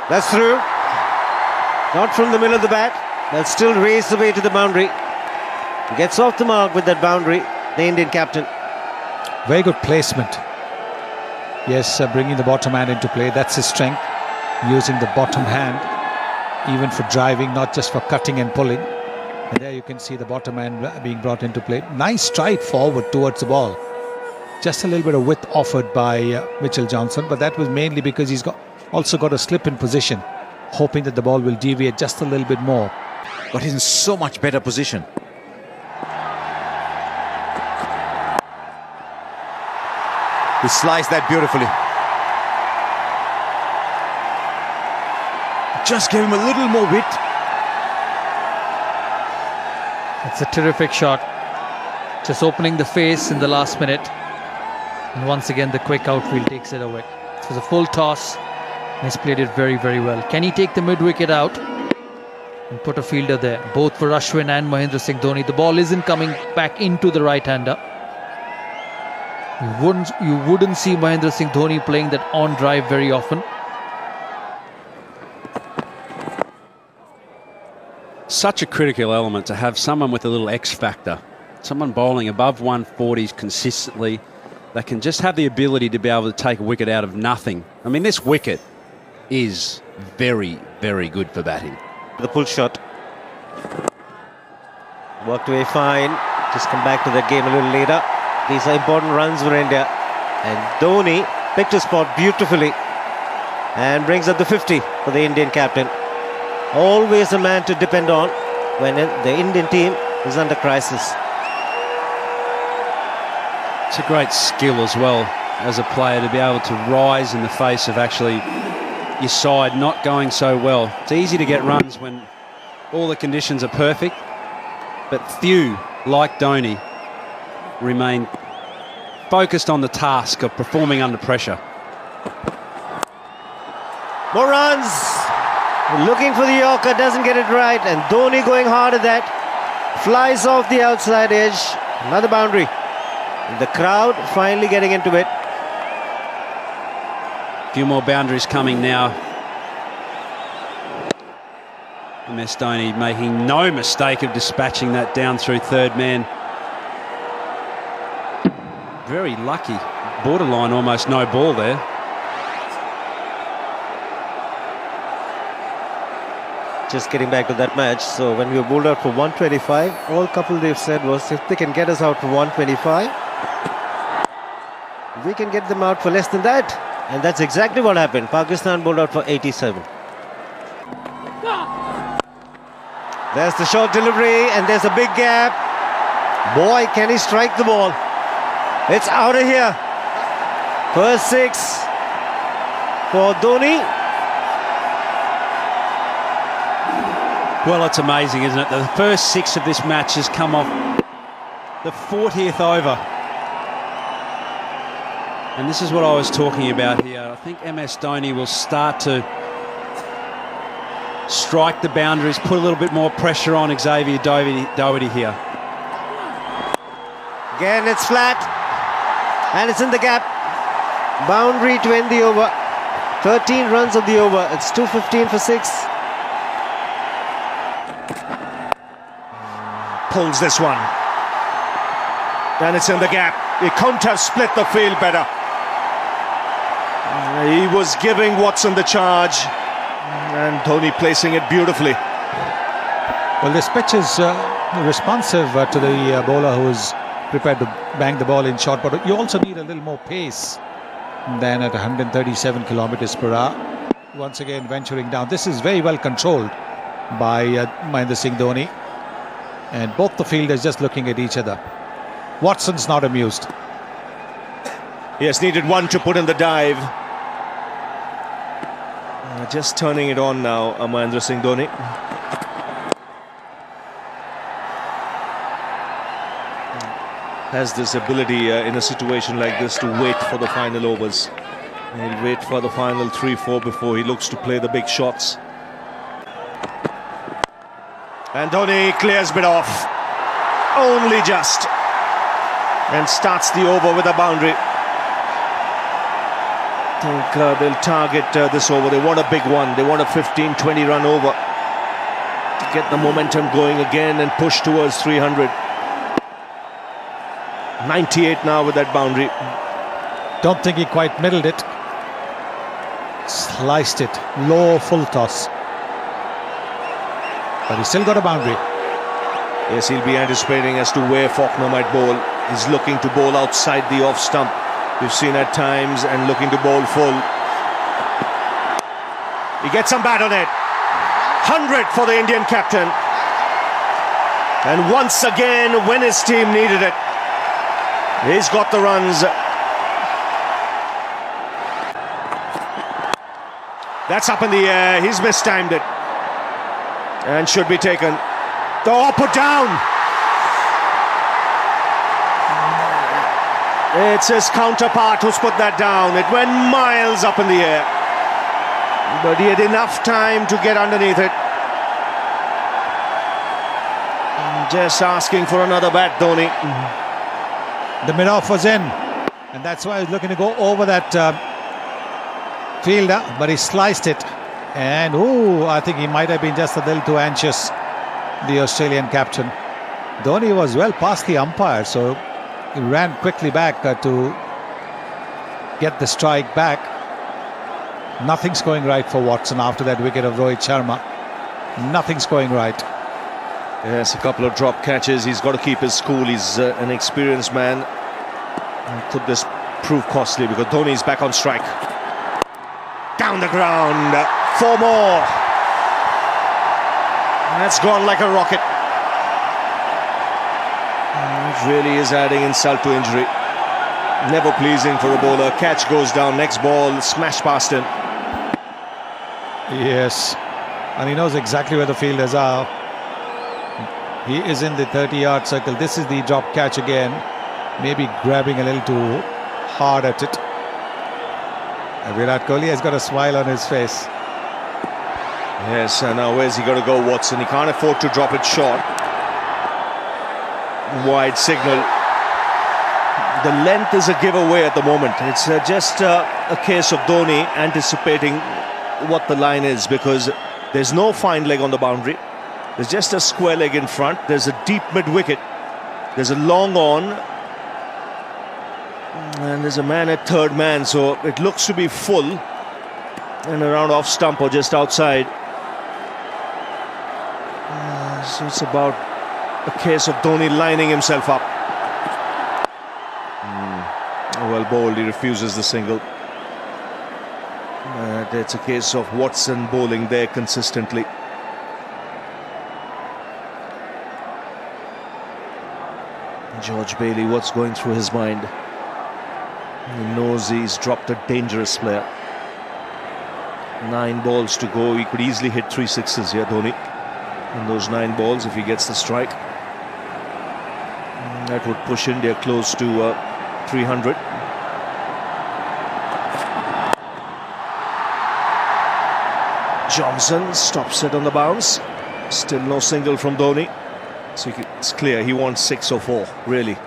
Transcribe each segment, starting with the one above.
That's through. Not from the middle of the bat. They'll still race away to the boundary. Gets off the mark with that boundary, the Indian captain. Very good placement. Yes, bringing the bottom hand into play. That's his strength. Using the bottom hand, even for driving, not just for cutting and pulling. And there you can see the bottom hand being brought into play. Nice stride forward towards the ball. Just a little bit of width offered by Mitchell Johnson, but that was mainly because he's also got a slip in position, hoping that the ball will deviate just a little bit more. But he's in so much better position. He sliced that beautifully. Just gave him a little more width. It's a terrific shot. Just opening the face in the last minute. And once again, the quick outfield takes it away. It was a full toss. And he's played it very, very well. Can he take the mid-wicket out and put a fielder there? Both for Ashwin and Mahendra Singh Dhoni. The ball isn't coming back into the right-hander. You wouldn't see Mahendra Singh Dhoni playing that on drive very often. Such a critical element to have someone with a little X factor, someone bowling above 140s consistently, that can just have the ability to be able to take a wicket out of nothing. I mean, this wicket is very, very good for batting. The pull shot. Worked away fine. Just come back to that game a little later. These are important runs for India. And Dhoni picked his spot beautifully and brings up the 50 for the Indian captain. Always a man to depend on when the Indian team is under crisis. It's a great skill as well as a player to be able to rise in the face of actually your side not going so well. It's easy to get runs when all the conditions are perfect, but few, like Dhoni, remain focused on the task of performing under pressure. More runs. Looking for the Yorker, doesn't get it right, and Dhoni going hard at that. Flies off the outside edge. Another boundary. The crowd finally getting into it. A few more boundaries coming now. MS Dhoni making no mistake of dispatching that down through third man. Very lucky. Borderline almost no ball there. Just getting back to that match. So when we were bowled out for 125, all couple they've said was if they can get us out for 125, we can get them out for less than that. And that's exactly what happened. Pakistan bowled out for 87. There's the short delivery and there's a big gap. Boy, can he strike the ball. It's out of here. First six for Dhoni. Well, it's amazing, isn't it? The first six of this match has come off the 40th over. And this is what I was talking about here. I think MS Dhoni will start to strike the boundaries, put a little bit more pressure on Xavier Doherty here. Again, it's flat. And it's in the gap. Boundary to end the over. 13 runs of the over. It's 215 for 6. Pulls this one. And it's in the gap. He couldn't have split the field better. He was giving Watson the charge. And Dhoni placing it beautifully. Well, this pitch is responsive to the bowler who is prepared to bang the ball in short, but you also need a little more pace than at 137 kilometers per hour. Once again venturing down. This is very well controlled by Mahendra Singh Dhoni, and both the fielders just looking at each other. Watson's not amused. He has needed one to put in the dive. Just turning it on now, Mahendra Singh Dhoni. Has this ability in a situation like this to wait for the final overs. He'll wait for the final 3-4 before he looks to play the big shots. And Dhoni clears it off. Only just. And starts the over with a boundary. think they'll target this over. They want a big one. They want a 15-20 run over to get the momentum going again and push towards 300. 98 now with that boundary. Don't think he quite middled it. Sliced it. Low full toss. But he still got a boundary. Yes, he'll be anticipating as to where Faulkner might bowl. He's looking to bowl outside the off stump. We've seen at times, and looking to bowl full. He gets some bat on it. 100 for the Indian captain. And once again, when his team needed it, he's got the runs. That's up in the air. He's mistimed it. And should be taken. Oh, put down. It's his counterpart who's put that down. It went miles up in the air. But he had enough time to get underneath it. Just asking for another bat, Dhoni. The mid-off was in. And that's why he's looking to go over that fielder. But he sliced it. And, I think he might have been just a little too anxious, the Australian captain. Dhoni was well past the umpire, so he ran quickly back to get the strike back. Nothing's going right for Watson after that wicket of Rohit Sharma. Nothing's going right. Yes, a couple of drop catches. He's got to keep his cool. He's an experienced man. Could this prove costly, because Dhoni's back on strike. Down the ground. 4 more. That's gone like a rocket. It really is adding insult to injury. Never pleasing for a bowler. Catch goes down. Next ball, smash past him. Yes. And he knows exactly where the fielders are. He is in the 30-yard circle. This is the drop catch again. Maybe grabbing a little too hard at it. And Virat Kohli has got a smile on his face. Yes, and now where's he got to go, Watson? He can't afford to drop it short. Wide signal. The length is a giveaway at the moment. It's just a case of Dhoni anticipating what the line is, because there's no fine leg on the boundary. There's just a square leg in front. There's a deep mid-wicket. There's a long on. And there's a man at third man, so it looks to be full and around off stump or just outside. So it's about a case of Dhoni lining himself up. Well bowled, he refuses the single. It's a case of Watson bowling there consistently. George Bailey, what's going through his mind? He knows he's dropped a dangerous player. 9 balls to go. He could easily hit 3 sixes here, Dhoni. In those 9 balls, if he gets the strike, that would push India close to 300. Johnson stops it on the bounce. Still no single from Dhoni. So it's clear he wants 6 or 4, really.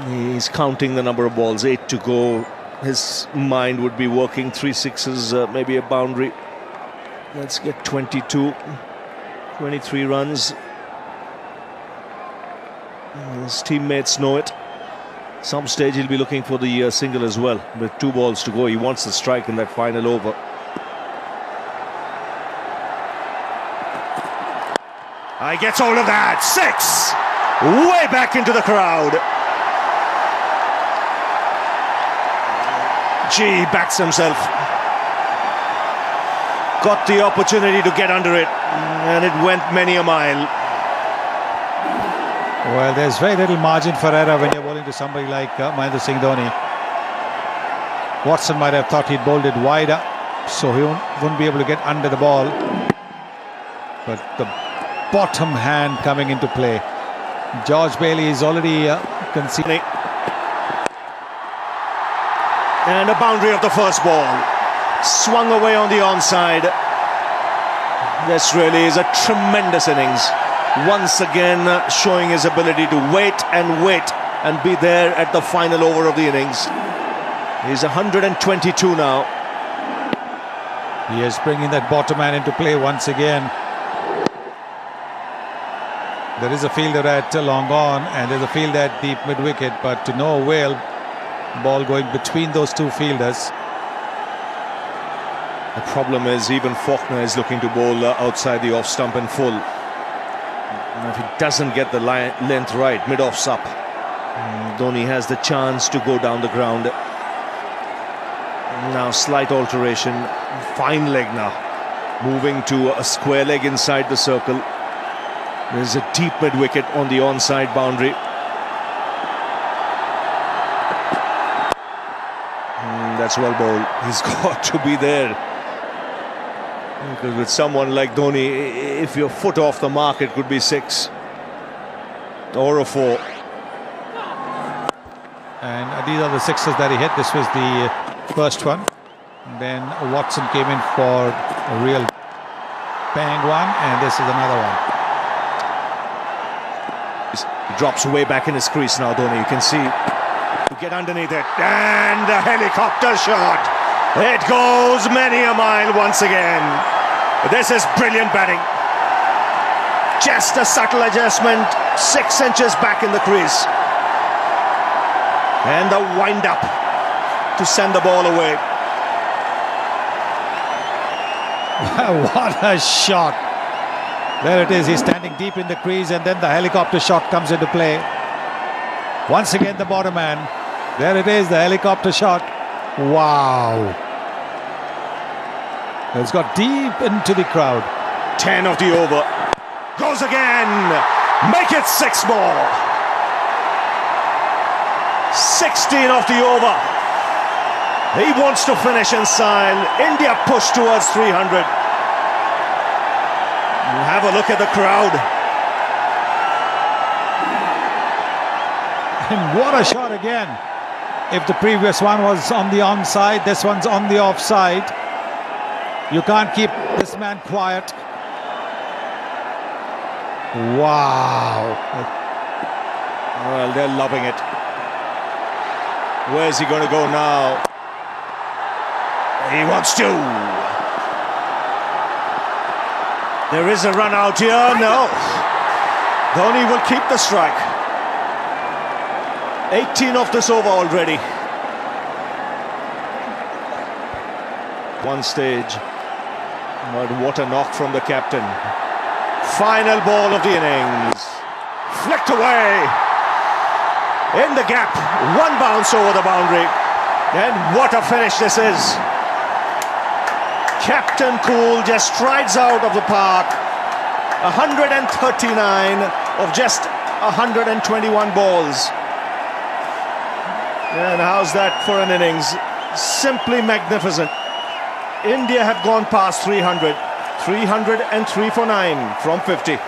He's counting the number of balls, 8 to go. His mind would be working 3 sixes, maybe a boundary. Let's get 22. 23 runs. His teammates know it. Some stage he'll be looking for the single as well. With 2 balls to go, he wants the strike in that final over. He gets all of that. 6! Way back into the crowd. Gee, backs himself. Got the opportunity to get under it, and it went many a mile. Well, there's very little margin for error when you're bowling to somebody like Mahendra Singh Dhoni. Watson might have thought he'd bowled it wider, so he wouldn't be able to get under the ball. But the bottom hand coming into play. George Bailey is already conceding. And a boundary of the first ball. Swung away on the onside. This really is a tremendous innings. Once again showing his ability to wait and be there at the final over of the innings. He's 122 now. He is bringing that bottom man into play once again. There is a fielder at long on and there's a fielder at deep mid-wicket, but to no avail. Ball going between those two fielders. The problem is even Faulkner is looking to bowl outside the off stump in full. And if he doesn't get the length right, mid-off's up, Dhoni has the chance to go down the ground. Now slight alteration, fine leg now, moving to a square leg inside the circle. There's a deep mid-wicket on the onside boundary. That's well bowled. He's got to be there. Because with someone like Dhoni, if your foot off the mark, it could be 6 or a 4. And these are the sixes that he hit. This was the first one. Then Watson came in for a real bang one, and this is another one. He drops way back in his crease now, Dhoni. You can see. To get underneath it, and the helicopter shot. It goes many a mile once again. This is brilliant batting. Just a subtle adjustment, 6 inches back in the crease. And the wind up to send the ball away. What a shot. There it is. He's standing deep in the crease and then the helicopter shot comes into play. Once again the bottom man. There it is, the helicopter shot. Wow. It's got deep into the crowd. 10 of the over. Goes again. Make it 6 more. 16 of the over. He wants to finish in style. India push towards 300. Have a look at the crowd. And what a shot again. If the previous one was on the onside, this one's on the offside. You can't keep this man quiet. Wow. Well, they're loving it. Where's he going to go now? He wants to. There is a run out here. No. Dhoni will keep the strike. 18 of this over already. One stage. But what a knock from the captain. Final ball of the innings. Flicked away. In the gap. One bounce over the boundary. And what a finish this is. Captain Cool just strides out of the park. 139 of just 121 balls. And how's that for an innings? Simply magnificent. India have gone past 300. 303 for 9 from 50.